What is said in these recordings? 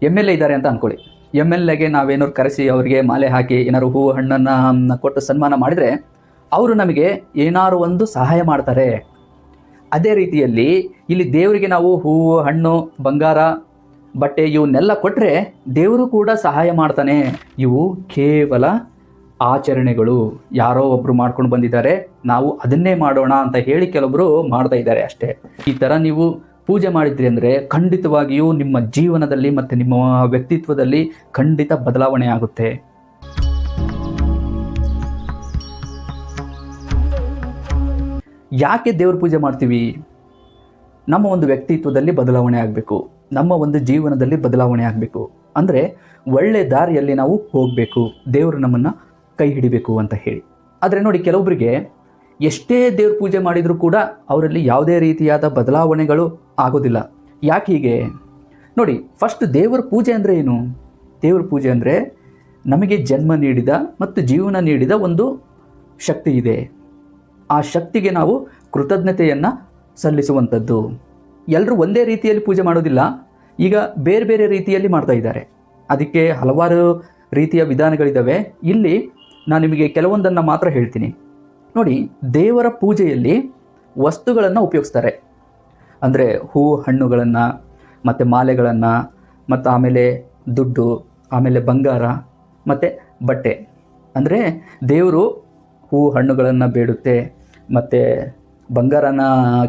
M L A ಇದ್ದಾರೆ ಅಂತ ಅಂದ್ಕೊಳ್ಳಿ. ಎಮ್ ಎಲ್ ಎಗೆ ನಾವೇನಾದ್ರು ಕರೆಸಿ ಅವರಿಗೆ ಮಾಲೆ ಹಾಕಿ ಏನಾದ್ರು ಹೂವು ಹಣ್ಣನ್ನು ಕೊಟ್ಟು ಸನ್ಮಾನ ಮಾಡಿದರೆ ಅವರು ನಮಗೆ ಏನಾದ್ರು ಒಂದು ಸಹಾಯ ಮಾಡ್ತಾರೆ. ಅದೇ ರೀತಿಯಲ್ಲಿ ಇಲ್ಲಿ ದೇವರಿಗೆ ನಾವು ಹೂವು, ಹಣ್ಣು, ಬಂಗಾರ, ಬಟ್ಟೆ ಇವನ್ನೆಲ್ಲ ಕೊಟ್ಟರೆ ದೇವರು ಕೂಡ ಸಹಾಯ ಮಾಡ್ತಾನೆ. ಇವು ಕೇವಲ ಆಚರಣೆಗಳು. ಯಾರೋ ಒಬ್ಬರು ಮಾಡ್ಕೊಂಡು ಬಂದಿದ್ದಾರೆ, ನಾವು ಅದನ್ನೇ ಮಾಡೋಣ ಅಂತ ಹೇಳಿ ಕೆಲವೊಬ್ಬರು ಮಾಡ್ತಾ ಇದ್ದಾರೆ ಅಷ್ಟೇ. ಈ ಥರ ನೀವು ಪೂಜೆ ಮಾಡಿದ್ರಿ ಅಂದರೆ ಖಂಡಿತವಾಗಿಯೂ ನಿಮ್ಮ ಜೀವನದಲ್ಲಿ ಮತ್ತು ನಿಮ್ಮ ವ್ಯಕ್ತಿತ್ವದಲ್ಲಿ ಖಂಡಿತ ಬದಲಾವಣೆ ಆಗುತ್ತೆ. ಯಾಕೆ ದೇವ್ರ ಪೂಜೆ ಮಾಡ್ತೀವಿ? ನಮ್ಮ ಒಂದು ವ್ಯಕ್ತಿತ್ವದಲ್ಲಿ ಬದಲಾವಣೆ ಆಗಬೇಕು, ನಮ್ಮ ಒಂದು ಜೀವನದಲ್ಲಿ ಬದಲಾವಣೆ ಆಗಬೇಕು. ಅಂದರೆ ಒಳ್ಳೆ ದಾರಿಯಲ್ಲಿ ನಾವು ಹೋಗಬೇಕು, ದೇವರು ನಮ್ಮನ್ನು ಕೈ ಹಿಡಿಬೇಕು ಅಂತ ಹೇಳಿ. ಆದರೆ ನೋಡಿ, ಕೆಲವೊಬ್ಬರಿಗೆ ಎಷ್ಟೇ ದೇವ್ರ ಪೂಜೆ ಮಾಡಿದರೂ ಕೂಡ ಅವರಲ್ಲಿ ಯಾವುದೇ ರೀತಿಯಾದ ಬದಲಾವಣೆಗಳು ಆಗೋದಿಲ್ಲ. ಯಾಕೆ ಹೀಗೆ? ನೋಡಿ, ಫಸ್ಟ್ ದೇವರ ಪೂಜೆ ಅಂದರೆ ಏನು? ದೇವ್ರ ಪೂಜೆ ಅಂದರೆ ನಮಗೆ ಜನ್ಮ ನೀಡಿದ ಮತ್ತು ಜೀವನ ನೀಡಿದ ಒಂದು ಶಕ್ತಿ ಇದೆ. ಆ ಶಕ್ತಿಗೆ ನಾವು ಕೃತಜ್ಞತೆಯನ್ನು ಸಲ್ಲಿಸುವಂಥದ್ದು. ಎಲ್ಲರೂ ಒಂದೇ ರೀತಿಯಲ್ಲಿ ಪೂಜೆ ಮಾಡೋದಿಲ್ಲ, ಈಗ ಬೇರೆ ಬೇರೆ ರೀತಿಯಲ್ಲಿ ಮಾಡ್ತಾ ಇದ್ದಾರೆ. ಅದಕ್ಕೆ ಹಲವಾರು ರೀತಿಯ ವಿಧಾನಗಳಿದ್ದಾವೆ. ಇಲ್ಲಿ ನಾನು ನಿಮಗೆ ಕೆಲವೊಂದನ್ನು ಮಾತ್ರ ಹೇಳ್ತೀನಿ. ನೋಡಿ, ದೇವರ ಪೂಜೆಯಲ್ಲಿ ವಸ್ತುಗಳನ್ನು ಉಪಯೋಗಿಸ್ತಾರೆ. ಅಂದರೆ ಹೂವು ಹಣ್ಣುಗಳನ್ನು ಮತ್ತು ಮಾಲೆಗಳನ್ನು ಮತ್ತು ಆಮೇಲೆ ದುಡ್ಡು, ಆಮೇಲೆ ಬಂಗಾರ ಮತ್ತು ಬಟ್ಟೆ. ಅಂದರೆ ದೇವರು ಹೂವು ಹಣ್ಣುಗಳನ್ನು ಬೇಡುತ್ತೆ, ಮತ್ತು ಬಂಗಾರನ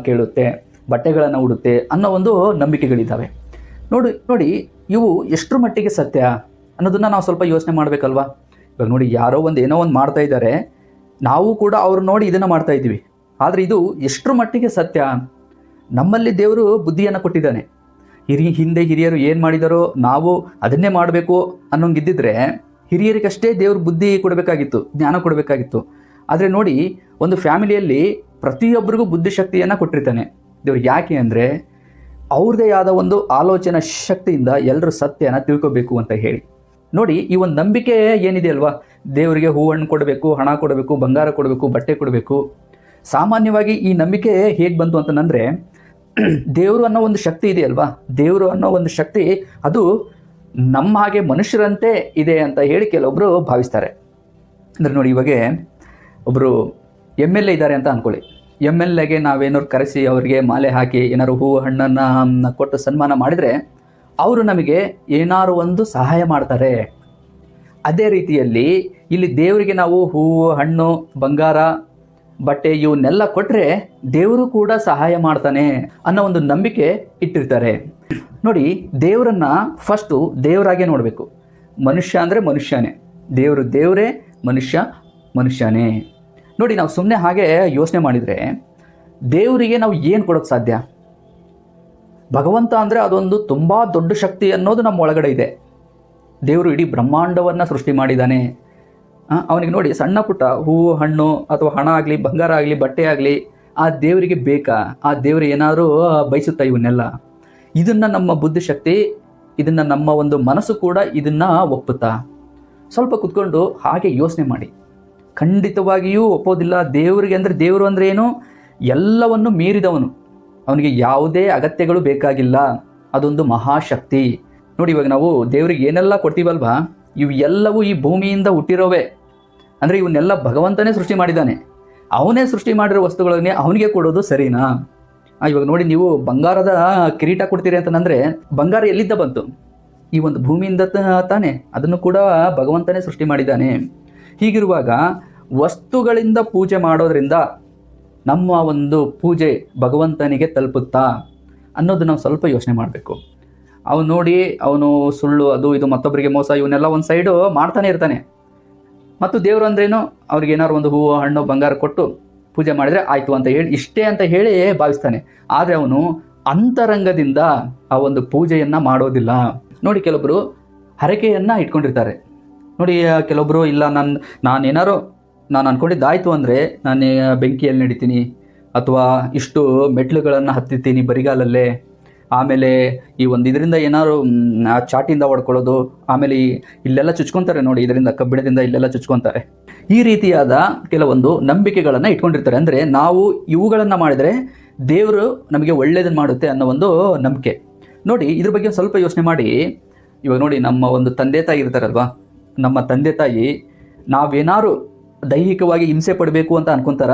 ಕೇಳುತ್ತೆ, ಬಟ್ಟೆಗಳನ್ನು ಉಡುತ್ತೆ ಅನ್ನೋ ಒಂದು ನಂಬಿಕೆಗಳಿದ್ದಾವೆ. ನೋಡಿ ಇವು ಎಷ್ಟರ ಮಟ್ಟಿಗೆ ಸತ್ಯ ಅನ್ನೋದನ್ನು ನಾವು ಸ್ವಲ್ಪ ಯೋಚನೆ ಮಾಡಬೇಕಲ್ವಾ? ಇವಾಗ ನೋಡಿ, ಯಾರೋ ಏನೋ ಒಂದು ಮಾಡ್ತಾ ಇದ್ದಾರೆ, ನಾವು ಕೂಡ ಅವ್ರು ನೋಡಿ ಇದನ್ನು ಮಾಡ್ತಾ ಇದ್ದೀವಿ. ಆದರೆ ಇದು ಎಷ್ಟರ ಮಟ್ಟಿಗೆ ಸತ್ಯ? ನಮ್ಮಲ್ಲಿ ದೇವರು ಬುದ್ಧಿಯನ್ನು ಕೊಟ್ಟಿದ್ದಾನೆ. ಹಿಂದೆ ಹಿರಿಯರು ಏನು ಮಾಡಿದಾರೋ ನಾವು ಅದನ್ನೇ ಮಾಡಬೇಕು ಅನ್ನೋಂಗಿದ್ದಿದ್ರೆ ಹಿರಿಯರಿಗಷ್ಟೇ ದೇವರು ಬುದ್ಧಿ ಕೊಡಬೇಕಾಗಿತ್ತು, ಜ್ಞಾನ ಕೊಡಬೇಕಾಗಿತ್ತು. ಆದರೆ ನೋಡಿ, ಒಂದು ಫ್ಯಾಮಿಲಿಯಲ್ಲಿ ಪ್ರತಿಯೊಬ್ಬರಿಗೂ ಬುದ್ಧಿಶಕ್ತಿಯನ್ನು ಕೊಟ್ಟಿರ್ತಾನೆ ದೇವರು. ಯಾಕೆ ಅಂದರೆ ಅವ್ರದ್ದೇ ಆದ ಒಂದು ಆಲೋಚನಾ ಶಕ್ತಿಯಿಂದ ಎಲ್ಲರೂ ಸತ್ಯನ ತಿಳ್ಕೊಬೇಕು ಅಂತ ಹೇಳಿ. ನೋಡಿ, ಈ ಒಂದು ನಂಬಿಕೆ ಏನಿದೆ ಅಲ್ವಾ, ದೇವರಿಗೆ ಹೂ ಹಣ್ಣು ಕೊಡಬೇಕು, ಹಣ ಕೊಡಬೇಕು, ಬಂಗಾರ ಕೊಡಬೇಕು, ಬಟ್ಟೆ ಕೊಡಬೇಕು. ಸಾಮಾನ್ಯವಾಗಿ ಈ ನಂಬಿಕೆ ಹೇಗೆ ಬಂತು ಅಂತಂದರೆ, ದೇವರು ಅನ್ನೋ ಒಂದು ಶಕ್ತಿ ಇದೆ ಅಲ್ವಾ, ದೇವರು ಅನ್ನೋ ಒಂದು ಶಕ್ತಿ ಅದು ನಮ್ಮ ಹಾಗೆ ಮನುಷ್ಯರಂತೆ ಇದೆ ಅಂತ ಹೇಳಿ ಕೆಲವೊಬ್ಬರು ಭಾವಿಸ್ತಾರೆ. ಅಂದರೆ ನೋಡಿ, ಇವಾಗ ಒಬ್ಬರು ಎಮ್ ಎಲ್ ಎ ಇದ್ದಾರೆ ಅಂತ ಅಂದ್ಕೊಳ್ಳಿ. ಎಮ್ ಎಲ್ ಎಗೆ ನಾವೇನಾದ್ರು ಕರೆಸಿ ಅವರಿಗೆ ಮಾಲೆ ಹಾಕಿ ಏನಾದ್ರು ಹೂವು ಹಣ್ಣನ್ನು ಕೊಟ್ಟು ಸನ್ಮಾನ ಮಾಡಿದರೆ ಅವರು ನಮಗೆ ಏನಾದ್ರು ಒಂದು ಸಹಾಯ ಮಾಡ್ತಾರೆ. ಅದೇ ರೀತಿಯಲ್ಲಿ ಇಲ್ಲಿ ದೇವರಿಗೆ ನಾವು ಹೂವು, ಹಣ್ಣು, ಬಂಗಾರ, ಬಟ್ಟೆ ಇವನ್ನೆಲ್ಲ ಕೊಟ್ಟರೆ ದೇವರು ಕೂಡ ಸಹಾಯ ಮಾಡ್ತಾನೆ ಅನ್ನೋ ಒಂದು ನಂಬಿಕೆ ಇಟ್ಟಿರ್ತಾರೆ. ನೋಡಿ, ದೇವರನ್ನು ಫಸ್ಟು ದೇವರಾಗೆ ನೋಡಬೇಕು. ಮನುಷ್ಯ ಅಂದರೆ ಮನುಷ್ಯನೇ, ದೇವರು ದೇವರೇ, ಮನುಷ್ಯ ಮನುಷ್ಯನೇ. ನೋಡಿ, ನಾವು ಸುಮ್ಮನೆ ಹಾಗೆ ಯೋಚನೆ ಮಾಡಿದರೆ ದೇವರಿಗೆ ನಾವು ಏನು ಕೊಡೋಕ್ಕೆ ಸಾಧ್ಯ? ಭಗವಂತ ಅಂದರೆ ಅದೊಂದು ತುಂಬ ದೊಡ್ಡ ಶಕ್ತಿ ಅನ್ನೋದು ನಮ್ಮ ಒಳಗಡೆ ಇದೆ. ದೇವರು ಇಡೀ ಬ್ರಹ್ಮಾಂಡವನ್ನು ಸೃಷ್ಟಿ ಮಾಡಿದ್ದಾನೆ. ಅವನಿಗೆ ನೋಡಿ, ಸಣ್ಣ ಪುಟ್ಟ ಹೂವು ಹಣ್ಣು ಅಥವಾ ಹಣ ಆಗಲಿ, ಬಂಗಾರ ಆಗಲಿ, ಬಟ್ಟೆ ಆಗಲಿ ಆ ದೇವರಿಗೆ ಬೇಕಾ? ಆ ದೇವರು ಏನಾದರೂ ಬಯಸುತ್ತಾ ಇವನ್ನೆಲ್ಲ? ಇದನ್ನು ನಮ್ಮ ಬುದ್ಧಿಶಕ್ತಿ, ಇದನ್ನು ನಮ್ಮ ಒಂದು ಮನಸ್ಸು ಕೂಡ ಇದನ್ನು ಒಪ್ಪುತ್ತಾ? ಸ್ವಲ್ಪ ಕುತ್ಕೊಂಡು ಹಾಗೆ ಯೋಚನೆ ಮಾಡಿ. ಖಂಡಿತವಾಗಿಯೂ ಒಪ್ಪೋದಿಲ್ಲ. ದೇವರಿಗೆ ಅಂದರೆ ದೇವರು ಅಂದರೆ ಏನು? ಎಲ್ಲವನ್ನು ಮೀರಿದವನು, ಅವನಿಗೆ ಯಾವುದೇ ಅಗತ್ಯಗಳು ಬೇಕಾಗಿಲ್ಲ. ಅದೊಂದು ಮಹಾಶಕ್ತಿ. ನೋಡಿ, ಇವಾಗ ನಾವು ದೇವರಿಗೆ ಏನೆಲ್ಲ ಕೊಡ್ತೀವಲ್ವಾ, ಇವು ಎಲ್ಲವೂ ಈ ಭೂಮಿಯಿಂದ ಹುಟ್ಟಿರೋವೆ. ಅಂದರೆ ಇವನ್ನೆಲ್ಲ ಭಗವಂತನೇ ಸೃಷ್ಟಿ ಮಾಡಿದ್ದಾನೆ. ಅವನೇ ಸೃಷ್ಟಿ ಮಾಡಿರೋ ವಸ್ತುಗಳನ್ನೇ ಅವನಿಗೆ ಕೊಡೋದು ಸರಿನಾ? ಇವಾಗ ನೋಡಿ, ನೀವು ಬಂಗಾರದ ಕಿರೀಟ ಕೊಡ್ತೀರಿ ಅಂತಂದರೆ ಬಂಗಾರ ಎಲ್ಲಿದ್ದ ಬಂತು? ಈ ಒಂದು ಭೂಮಿಯಿಂದ ತಾನೇ. ಅದನ್ನು ಕೂಡ ಭಗವಂತನೇ ಸೃಷ್ಟಿ ಮಾಡಿದ್ದಾನೆ. ಹೀಗಿರುವಾಗ ವಸ್ತುಗಳಿಂದ ಪೂಜೆ ಮಾಡೋದ್ರಿಂದ ನಮ್ಮ ಒಂದು ಪೂಜೆ ಭಗವಂತನಿಗೆ ತಲುಪುತ್ತಾ ಅನ್ನೋದು ನಾವು ಸ್ವಲ್ಪ ಯೋಚನೆ ಮಾಡಬೇಕು. ಅವನು ನೋಡಿ, ಅವನು ಸುಳ್ಳು, ಅದು ಇದು, ಮತ್ತೊಬ್ಬರಿಗೆ ಮೋಸ, ಇವನ್ನೆಲ್ಲ ಒಂದು ಸೈಡು ಮಾಡ್ತಾನೆ ಇರ್ತಾನೆ. ಮತ್ತು ದೇವರು ಅಂದ್ರೇನು? ಅವ್ರಿಗೆ ಏನಾದ್ರು ಒಂದು ಹೂವು ಹಣ್ಣು ಬಂಗಾರ ಕೊಟ್ಟು ಪೂಜೆ ಮಾಡಿದರೆ ಆಯಿತು ಅಂತ ಹೇಳಿ, ಇಷ್ಟೇ ಅಂತ ಹೇಳಿ ಭಾವಿಸ್ತಾನೆ. ಆದರೆ ಅವನು ಅಂತರಂಗದಿಂದ ಆ ಒಂದು ಪೂಜೆಯನ್ನು ಮಾಡೋದಿಲ್ಲ. ನೋಡಿ, ಕೆಲವೊಬ್ಬರು ಹರಕೆಯನ್ನು ಇಟ್ಕೊಂಡಿರ್ತಾರೆ. ನೋಡಿ, ಕೆಲವೊಬ್ಬರು ಇಲ್ಲ, ನಾನು ಅಂದ್ಕೊಂಡಿದ್ದಾಯಿತು ಅಂದರೆ ನಾನು ಬೆಂಕಿಯಲ್ಲಿ ನಡಿತೀನಿ, ಅಥವಾ ಇಷ್ಟು ಮೆಟ್ಲುಗಳನ್ನು ಹತ್ತಿರ್ತೀನಿ ಬರಿಗಾಲಲ್ಲೇ, ಆಮೇಲೆ ಈ ಒಂದು ಇದರಿಂದ ಏನಾದ್ರು ಚಾಟಿಂದ ಹೊಡ್ಕೊಳ್ಳೋದು, ಆಮೇಲೆ ಇಲ್ಲೆಲ್ಲ ಚುಚ್ಕೊತಾರೆ ನೋಡಿ, ಇದರಿಂದ ಕಬ್ಬಿಣದಿಂದ ಇಲ್ಲೆಲ್ಲ ಚುಚ್ಕೊತಾರೆ. ಈ ರೀತಿಯಾದ ಕೆಲವೊಂದು ನಂಬಿಕೆಗಳನ್ನು ಇಟ್ಕೊಂಡಿರ್ತಾರೆ. ಅಂದರೆ ನಾವು ಇವುಗಳನ್ನು ಮಾಡಿದರೆ ದೇವರು ನಮಗೆ ಒಳ್ಳೆಯದನ್ನು ಮಾಡುತ್ತೆ ಅನ್ನೋ ಒಂದು ನಂಬಿಕೆ. ನೋಡಿ, ಇದ್ರ ಬಗ್ಗೆ ಸ್ವಲ್ಪ ಯೋಚನೆ ಮಾಡಿ. ಇವಾಗ ನೋಡಿ, ನಮ್ಮ ಒಂದು ತಂದೆ ತಾಯಿ ಇರ್ತಾರಲ್ವಾ, ನಮ್ಮ ತಂದೆ ತಾಯಿ ನಾವೇನಾರು ದೈಹಿಕವಾಗಿ ಹಿಂಸೆ ಪಡಬೇಕು ಅಂತ ಅನ್ಕೊಂತಾರ?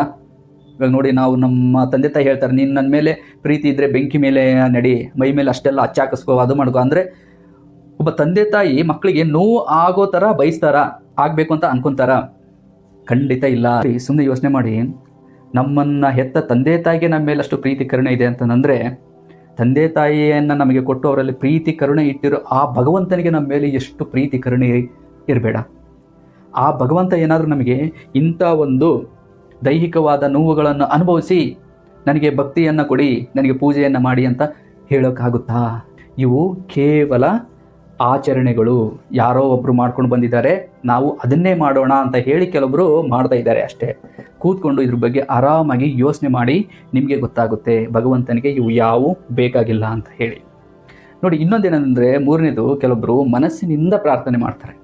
ಇವಾಗ ನೋಡಿ, ನಾವು ನಮ್ಮ ತಂದೆ ತಾಯಿ ಹೇಳ್ತಾರೆ, ನೀನು ನನ್ನ ಮೇಲೆ ಪ್ರೀತಿ ಇದ್ದರೆ ಬೆಂಕಿ ಮೇಲೆ ನಡಿ, ಮೈ ಮೇಲೆ ಅಷ್ಟೆಲ್ಲ ಹಚ್ಚಾಕಿಸ್ಕೋ, ಅದು ಮಾಡ್ಕೋ ಅಂದರೆ ಒಬ್ಬ ತಂದೆ ತಾಯಿ ಮಕ್ಕಳಿಗೆ ನೋವು ಆಗೋ ಥರ ಬಯಸ್ತಾರ, ಆಗಬೇಕು ಅಂತ ಅನ್ಕೊಂತಾರ? ಖಂಡಿತ ಇಲ್ಲ. ಸುಮ್ಮನೆ ಯೋಚನೆ ಮಾಡಿ, ನಮ್ಮನ್ನು ಹೆತ್ತ ತಂದೆ ತಾಯಿಗೆ ನಮ್ಮ ಮೇಲೆ ಅಷ್ಟು ಪ್ರೀತಿ ಕರುಣೆ ಇದೆ ಅಂತಂದರೆ, ತಂದೆ ತಾಯಿಯನ್ನು ನಮಗೆ ಕೊಟ್ಟು ಅವರಲ್ಲಿ ಪ್ರೀತಿ ಕರುಣೆ ಇಟ್ಟಿರೋ ಆ ಭಗವಂತನಿಗೆ ನಮ್ಮ ಮೇಲೆ ಎಷ್ಟು ಪ್ರೀತಿ ಕರುಣೆ ಇರಬೇಡ? ಆ ಭಗವಂತ ಏನಾದರೂ ನಮಗೆ ಇಂಥ ಒಂದು ದೈಹಿಕವಾದ ನೋವುಗಳನ್ನು ಅನುಭವಿಸಿ ನನಗೆ ಭಕ್ತಿಯನ್ನು ಕೊಡಿ, ನನಗೆ ಪೂಜೆಯನ್ನು ಮಾಡಿ ಅಂತ ಹೇಳೋಕ್ಕಾಗುತ್ತಾ? ಇವು ಕೇವಲ ಆಚರಣೆಗಳು. ಯಾರೋ ಒಬ್ಬರು ಮಾಡ್ಕೊಂಡು ಬಂದಿದ್ದಾರೆ, ನಾವು ಅದನ್ನೇ ಮಾಡೋಣ ಅಂತ ಹೇಳಿ ಕೆಲವೊಬ್ಬರು ಮಾಡ್ತಾ ಇದ್ದಾರೆ ಅಷ್ಟೇ. ಕೂತ್ಕೊಂಡು ಇದ್ರ ಬಗ್ಗೆ ಆರಾಮಾಗಿ ಯೋಚನೆ ಮಾಡಿ, ನಿಮಗೆ ಗೊತ್ತಾಗುತ್ತೆ ಭಗವಂತನಿಗೆ ಇವು ಯಾವೂ ಬೇಕಾಗಿಲ್ಲ ಅಂತ ಹೇಳಿ. ನೋಡಿ, ಇನ್ನೊಂದೇನೆಂದರೆ, ಮೂರನೇದು, ಕೆಲವೊಬ್ಬರು ಮನಸ್ಸಿನಿಂದ ಪ್ರಾರ್ಥನೆ ಮಾಡ್ತಾರೆ.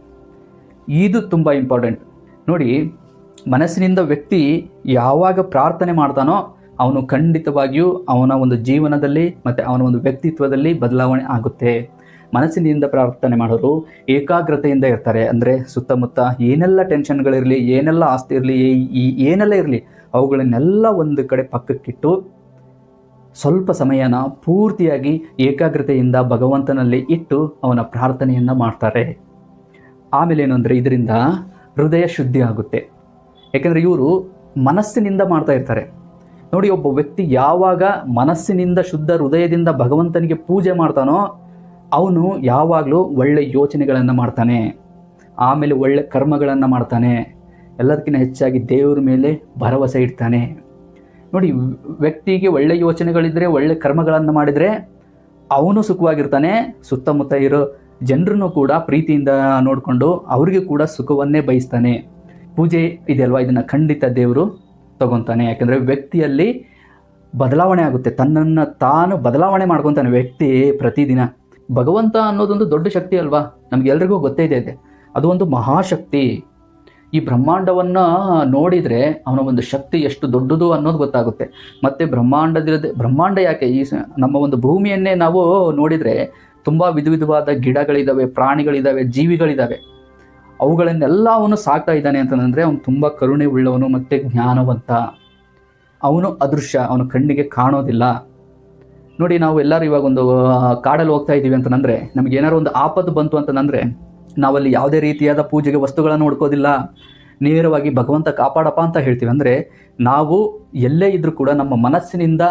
ಇದು ತುಂಬ ಇಂಪಾರ್ಟೆಂಟ್. ನೋಡಿ, ಮನಸ್ಸಿನಿಂದ ವ್ಯಕ್ತಿ ಯಾವಾಗ ಪ್ರಾರ್ಥನೆ ಮಾಡ್ತಾನೋ ಅವನು ಖಂಡಿತವಾಗಿಯೂ ಅವನ ಒಂದು ಜೀವನದಲ್ಲಿ ಮತ್ತು ಅವನ ಒಂದು ವ್ಯಕ್ತಿತ್ವದಲ್ಲಿ ಬದಲಾವಣೆ ಆಗುತ್ತೆ. ಮನಸ್ಸಿನಿಂದ ಪ್ರಾರ್ಥನೆ ಮಾಡೋರು ಏಕಾಗ್ರತೆಯಿಂದ ಇರ್ತಾರೆ. ಅಂದರೆ ಸುತ್ತಮುತ್ತ ಏನೆಲ್ಲ ಟೆನ್ಷನ್ಗಳಿರಲಿ, ಏನೆಲ್ಲ ಆಸ್ತಿ ಇರಲಿ, ಏನೆಲ್ಲ ಇರಲಿ, ಅವುಗಳನ್ನೆಲ್ಲ ಒಂದು ಕಡೆ ಪಕ್ಕಕ್ಕಿಟ್ಟು ಸ್ವಲ್ಪ ಸಮಯನ ಪೂರ್ತಿಯಾಗಿ ಏಕಾಗ್ರತೆಯಿಂದ ಭಗವಂತನಲ್ಲಿ ಇಟ್ಟು ಅವನ ಪ್ರಾರ್ಥನೆಯನ್ನು ಮಾಡ್ತಾರೆ. ಆಮೇಲೆ ಏನು ಅಂದರೆ, ಇದರಿಂದ ಹೃದಯ ಶುದ್ಧಿ ಆಗುತ್ತೆ. ಯಾಕೆಂದರೆ ಇವರು ಮನಸ್ಸಿನಿಂದ ಮಾಡ್ತಾ ಇರ್ತಾರೆ. ನೋಡಿ, ಒಬ್ಬ ವ್ಯಕ್ತಿ ಯಾವಾಗ ಮನಸ್ಸಿನಿಂದ ಶುದ್ಧ ಹೃದಯದಿಂದ ಭಗವಂತನಿಗೆ ಪೂಜೆ ಮಾಡ್ತಾನೋ ಅವನು ಯಾವಾಗಲೂ ಒಳ್ಳೆ ಯೋಚನೆಗಳನ್ನು ಮಾಡ್ತಾನೆ, ಆಮೇಲೆ ಒಳ್ಳೆ ಕರ್ಮಗಳನ್ನು ಮಾಡ್ತಾನೆ, ಎಲ್ಲದಕ್ಕಿಂತ ಹೆಚ್ಚಾಗಿ ದೇವರ ಮೇಲೆ ಭರವಸೆ ಇಡ್ತಾನೆ. ನೋಡಿ, ವ್ಯಕ್ತಿಗೆ ಒಳ್ಳೆ ಯೋಚನೆಗಳಿದ್ದರೆ, ಒಳ್ಳೆ ಕರ್ಮಗಳನ್ನು ಮಾಡಿದರೆ ಅವನು ಸುಖವಾಗಿರ್ತಾನೆ, ಸುತ್ತಮುತ್ತ ಇರೋ ಜನರನ್ನು ಕೂಡ ಪ್ರೀತಿಯಿಂದ ನೋಡಿಕೊಂಡು ಅವರಿಗೆ ಕೂಡ ಸುಖವನ್ನೇ ಬಯಸ್ತಾನೆ. ಪೂಜೆ ಇದೆಯಲ್ವಾ, ಇದನ್ನು ಖಂಡಿತ ದೇವರು ತಗೊತಾನೆ. ಯಾಕೆಂದರೆ ವ್ಯಕ್ತಿಯಲ್ಲಿ ಬದಲಾವಣೆ ಆಗುತ್ತೆ, ತನ್ನನ್ನು ತಾನು ಬದಲಾವಣೆ ಮಾಡ್ಕೊತಾನೆ ವ್ಯಕ್ತಿ ಪ್ರತಿದಿನ. ಭಗವಂತ ಅನ್ನೋದೊಂದು ದೊಡ್ಡ ಶಕ್ತಿ ಅಲ್ವಾ, ನಮಗೆಲ್ರಿಗೂ ಗೊತ್ತೇ ಇದೆ. ಅದು ಒಂದು ಮಹಾಶಕ್ತಿ. ಈ ಬ್ರಹ್ಮಾಂಡವನ್ನು ನೋಡಿದರೆ ಅವನ ಒಂದು ಶಕ್ತಿ ಎಷ್ಟು ದೊಡ್ಡದು ಅನ್ನೋದು ಗೊತ್ತಾಗುತ್ತೆ. ಮತ್ತು ಬ್ರಹ್ಮಾಂಡ ಯಾಕೆ, ಈ ನಮ್ಮ ಒಂದು ಭೂಮಿಯನ್ನೇ ನಾವು ನೋಡಿದರೆ ತುಂಬ ವಿಧವಾದ ಗಿಡಗಳಿದ್ದಾವೆ, ಪ್ರಾಣಿಗಳಿದ್ದಾವೆ, ಜೀವಿಗಳಿದ್ದಾವೆ. ಅವುಗಳನ್ನೆಲ್ಲ ಅವನು ಸಾಕ್ತಾ ಇದ್ದಾನೆ ಅಂತಂದರೆ ಅವನು ತುಂಬ ಕರುಣೆ ಉಳ್ಳವನು ಮತ್ತು ಜ್ಞಾನವಂತ. ಅವನು ಅದೃಶ್ಯ, ಅವನು ಕಣ್ಣಿಗೆ ಕಾಣೋದಿಲ್ಲ. ನೋಡಿ, ನಾವು ಎಲ್ಲರೂ ಇವಾಗ ಒಂದು ಕಾಡಲ್ಲಿ ಹೋಗ್ತಾ ಇದ್ದೀವಿ ಅಂತಂದರೆ, ನಮಗೆ ಏನಾರು ಒಂದು ಆಪತ್ತು ಬಂತು ಅಂತಂದರೆ ನಾವಲ್ಲಿ ಯಾವುದೇ ರೀತಿಯಾದ ಪೂಜೆಗೆ ವಸ್ತುಗಳನ್ನು ಹುಡ್ಕೋದಿಲ್ಲ, ನೇರವಾಗಿ ಭಗವಂತ ಕಾಪಾಡಪ್ಪ ಅಂತ ಹೇಳ್ತೀವಿ. ಅಂದರೆ ನಾವು ಎಲ್ಲೇ ಇದ್ದರೂ ಕೂಡ ನಮ್ಮ ಮನಸ್ಸಿನಿಂದ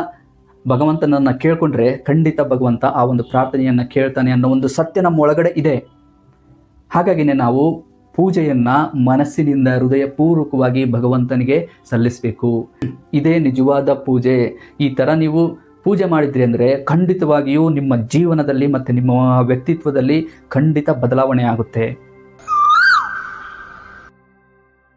ಭಗವಂತನನ್ನು ಕೇಳ್ಕೊಂಡ್ರೆ ಖಂಡಿತ ಭಗವಂತ ಆ ಒಂದು ಪ್ರಾರ್ಥನೆಯನ್ನು ಕೇಳ್ತಾನೆ ಅನ್ನೋ ಒಂದು ಸತ್ಯ ನಮ್ಮ ಒಳಗಡೆ ಇದೆ. ಹಾಗಾಗಿನೇ ನಾವು ಪೂಜೆಯನ್ನು ಮನಸ್ಸಿನಿಂದ ಹೃದಯಪೂರ್ವಕವಾಗಿ ಭಗವಂತನಿಗೆ ಸಲ್ಲಿಸಬೇಕು. ಇದೇ ನಿಜವಾದ ಪೂಜೆ. ಈ ಥರ ನೀವು ಪೂಜೆ ಮಾಡಿದ್ರಿ ಅಂದರೆ ಖಂಡಿತವಾಗಿಯೂ ನಿಮ್ಮ ಜೀವನದಲ್ಲಿ ಮತ್ತು ನಿಮ್ಮ ವ್ಯಕ್ತಿತ್ವದಲ್ಲಿ ಖಂಡಿತ ಬದಲಾವಣೆ ಆಗುತ್ತೆ.